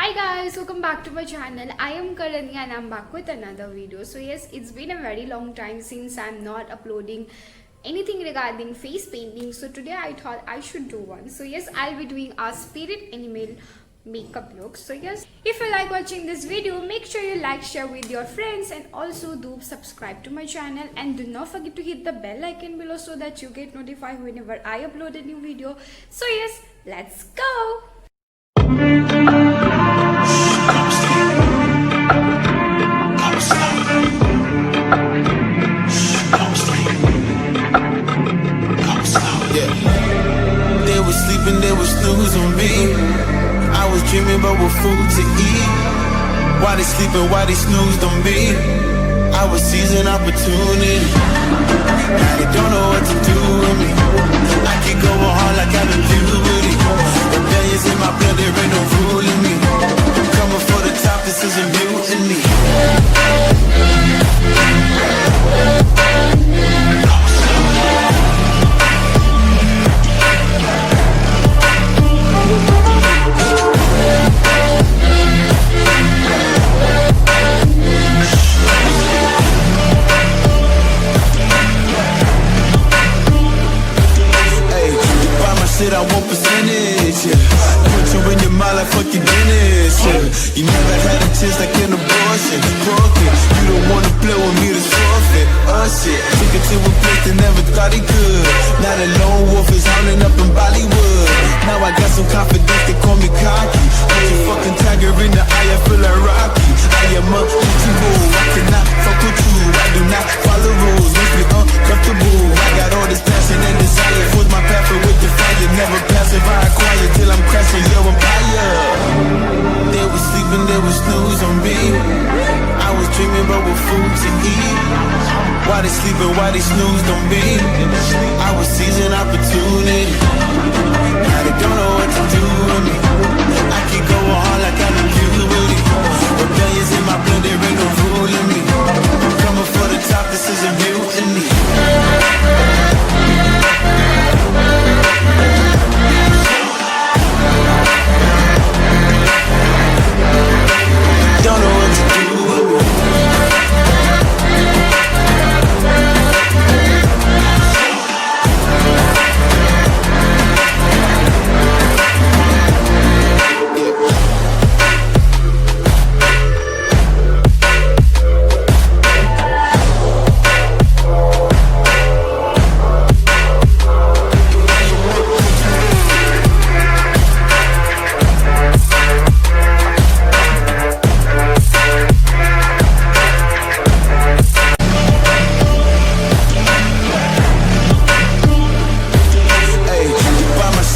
Hi guys, welcome back to my channel. I am Karani and I'm back with another video. So yes, it's been a very long time since I'm not uploading anything regarding face painting. So today I thought I should do one. So yes, I'll be doing a spirit animal makeup look. So yes, if you like watching this video, make sure you like, share with your friends, and also do subscribe to my channel, and do not forget to hit the bell icon below so that you get notified whenever I upload a new video. So yes, let's go. They was sleeping, they was snooze on me. I was dreaming about what food to eat. Why they sleeping, why they snoozed on me? I was seizing opportunity. Now they don't know what to do with me. I keep going hard like I'm in puberty. Rebellions in my blood, there ain't no ruling me. Coming for the top, this is a mutiny. Shit, I want percentage, yeah. Put you in your mind like fuck your Dennis, yeah. You never had a chance like an abortion. Broken, you don't wanna play with me, this forfeit. Shit, took it to a place that never thought he could. Now the lone wolf is howling up in Bollywood. Now I got some confidence, they call me cocky. Put your fucking tiger in the eye, I feel like Rocky. I am untouchable, I cannot fuck with you. I do not follow rules, makes me uncomfortable. I got all this passion and desire, force my path with the fire. Never passive, I acquire till I'm crashing your empire. They was sleeping, they was snooze on me. I was dreaming about what food to eat. Why they sleeping, why they snoozed on me? I was seizing opportunity. Now they don't know what to do with me. I keep going hard like I'm in puberty. Rebellions in my blood, there ain't no ruling me. Coming for the top, this is a mutiny. Don't know what to do with me.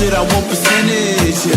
I want percentage, yeah.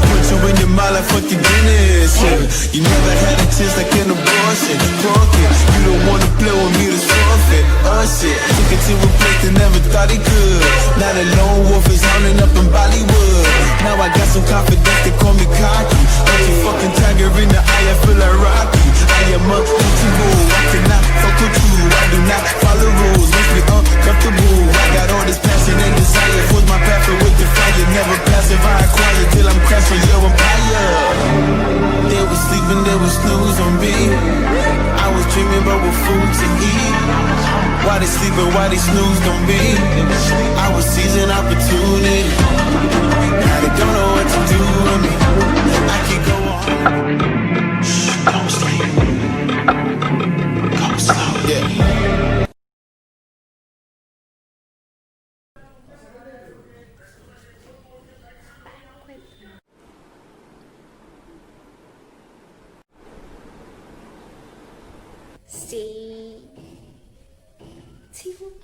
Put you in your mind like fuck your Guinness, yeah. You never had a chance like an abortion. Broken, you don't wanna play with me, this forfeit. Shit, took it to a place that never thought he could. Now the lone wolf is howling up in Bollywood. Now I got some confidence, they call me cocky. Put your fucking tiger in the eye, I feel like Rocky. I am untouchable, I cannot fuck with you. I do not follow rules, makes me uncomfortable. I got all this passion and desire, force my path with the fire. Never passive, I acquire till I'm crashing your empire. They was sleeping, they was snooze on me. I was dreaming about what food to eat. Why they sleeping, why they snoozed on me? I was seizing opportunity. Now they don't know what to do with me. I keep going. Shh, don't sleep. Come slow. Yeah. Stay tuned.